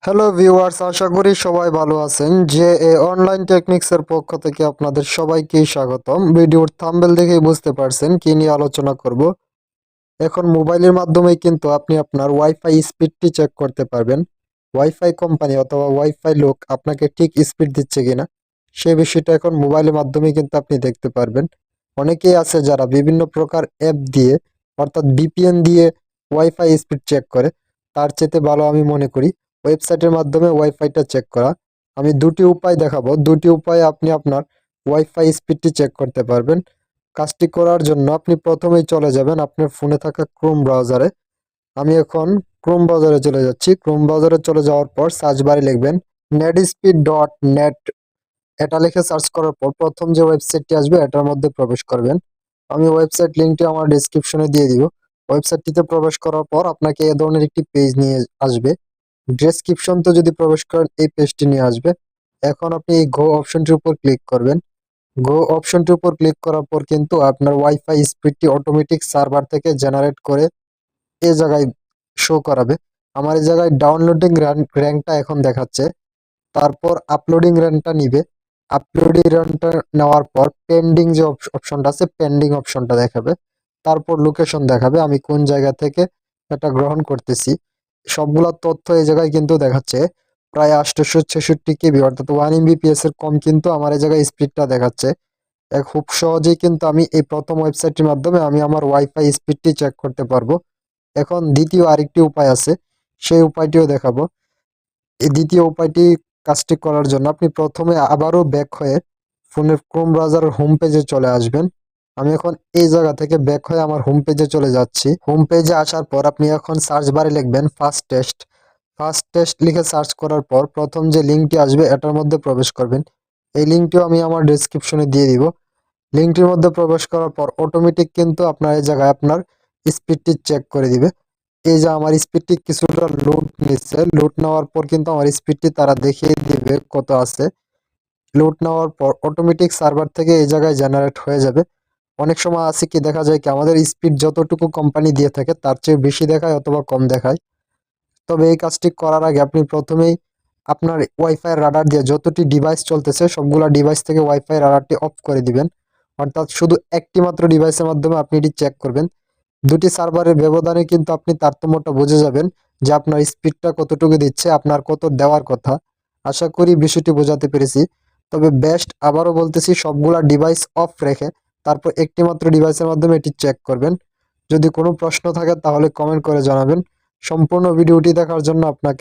Hello viewers, আশা করি সবাই ভালো আছেন। যে অনলাইন টেকনিক্সের পক্ষ থেকে আপনাদের সবাইকে স্বাগতম। ভিডিওর থাম্বনেল দেখেই বুঝতে পারছেন কি নিয়ে আলোচনা করব। এখন মোবাইলের মাধ্যমেই কিন্তু আপনি আপনার ওয়াইফাই স্পিডটি চেক করতে পারবেন। ওয়াইফাই কোম্পানি অথবা ওয়াইফাই লোক আপনাকে ঠিক স্পিড দিচ্ছে কিনা সেই বিষয়টা এখন মোবাইলের মাধ্যমেই কিন্তু আপনি দেখতে পারবেন। অনেকেই আছে যারা বিভিন্ন প্রকার অ্যাপ দিয়ে অর্থাৎ ভিপিএন দিয়ে ওয়াইফাই স্পিড চেক করে। তার চেয়ে ভালো আমি মনে করি ওয়েবসাইটের মাধ্যমে ওয়াইফাইটা চেক করা। আমি দুটি উপায় দেখাবো, দুটি উপায়ে আপনি আপনার ওয়াইফাই স্পিডটি চেক করতে পারবেন। কাজটি করার জন্য আপনি প্রথমেই চলে যাবেন আপনার ফোনে থাকা ক্রোম ব্রাউজারে। আমি এখন ক্রোম ব্রাউজারে চলে যাচ্ছি। ক্রোম ব্রাউজারে চলে যাওয়ার পর সার্চ বারে লিখবেন netspeed.net। এটা লিখে সার্চ করার পর প্রথম যে ওয়েবসাইটটি আসবে এটার মধ্যে প্রবেশ করবেন। আমি ওয়েবসাইট লিঙ্কটি আমার ডেসক্রিপশনে দিয়ে দিব। ওয়েবসাইটটিতে প্রবেশ করার পর আপনাকে এ ধরনের একটি পেজ নিয়ে আসবে। ডেসক্রিপশনতে যদি প্রবেশ করেন এই পেজটি নিয়ে আসবে। এখন আপনি এই গো অপশনটির উপর ক্লিক করবেন। গো অপশনটির উপর ক্লিক করার পর কিন্তু আপনার ওয়াইফাই স্পিডটি অটোমেটিক সার্ভার থেকে জেনারেট করে এই জায়গায় শো করাবে। আমার এই জায়গায় ডাউনলোডিং র্যাঙ্কটা এখন দেখাচ্ছে। তারপর আপলোডিং র্যাঙ্কটা নিবে। আপলোডিং র্যাঙ্কটা নেওয়ার পর পেন্ডিং যে অপশনটা আছে পেন্ডিং অপশনটা দেখাবে। তারপর লোকেশন দেখাবে আমি কোন জায়গা থেকে এটা গ্রহণ করতেছি। সবগুলা তথ্য এই জায়গায় কিন্তু দেখাচ্ছে। প্রায় 866 কেবি অর্থাৎ 1 MBps এর কম কিন্তু আমার এই জায়গায় স্পিডটা দেখাচ্ছে। খুব সহজেই কিন্তু আমি এই প্রথম ওয়েবসাইটের মাধ্যমে আমি আমার ওয়াইফাই স্পিডটি চেক করতে পারবো। এখন দ্বিতীয় আরেকটি উপায় আছে, সেই উপায়টিও দেখাবো। এই দ্বিতীয় উপায়টি কাজটি করার জন্য আপনি প্রথমে আবারও ব্যাক হয়ে ফোনের ক্রোম ব্রাউজারের হোম পেজে চলে আসবেন। আমি এখন এই জায়গা থেকে ব্যাক হয়ে আমার হোম পেজে চলে যাচ্ছি। হোম পেজে আসার পর আপনি এখন সার্চ বারে লিখবেন ফার্স্ট টেস্ট। ফার্স্ট টেস্ট লিখে সার্চ করার পর প্রথম যে লিঙ্কটি আসবে এটার মধ্যে প্রবেশ করবেন। এই লিঙ্কটিও আমি আমার ডেসক্রিপশনে দিয়ে দিব। লিঙ্কটির মধ্যে প্রবেশ করার পর অটোমেটিক কিন্তু আপনার এই জায়গায় আপনার স্পিডটি চেক করে দিবে। এই যে আমার স্পিডটি কিছুটা লোড নিচ্ছে, লোড নেওয়ার পর কিন্তু আমার স্পিডটি তারা দেখিয়ে দিবে কত আছে। লোড নেওয়ার পর অটোমেটিক সার্ভার থেকে এই জায়গায় জেনারেট হয়ে যাবে। অনেক সময় আছে কি দেখা যায় কি আমাদের স্পিড যতটুকু কোম্পানি দিয়ে থাকে তার চেয়ে বেশি দেখায় অথবা কম দেখায়। তবে এই কাজটি করার আগে আপনি প্রথমেই আপনার ওয়াইফাই রাডার দিয়ে যতটি ডিভাইস চলতেছে সবগুলা ডিভাইস থেকে ওয়াইফাই রাডারটি অফ করে দিবেন। অর্থাৎ শুধু একটি মাত্র ডিভাইসের মাধ্যমে আপনি এটি চেক করবেন। দুটি সার্ভারের ব্যবধানে কিন্তু আপনি তারতম্যটা বুঝে যাবেন যে আপনার স্পিডটা কতটুকু দিচ্ছে, আপনার কত দেওয়ার কথা। আশা করি বিষয়টি বোঝাতে পেরেছি। তবে বেস্ট আবারও বলতেছি সবগুলা ডিভাইস অফ রেখে তারপর একটি মাত্র ডিভাইসের মাধ্যমে এটি চেক করবেন। যদি কোনো প্রশ্ন থাকে তাহলে কমেন্ট করে জানাবেন। সম্পূর্ণ ভিডিওটি দেখার জন্য আপনাকে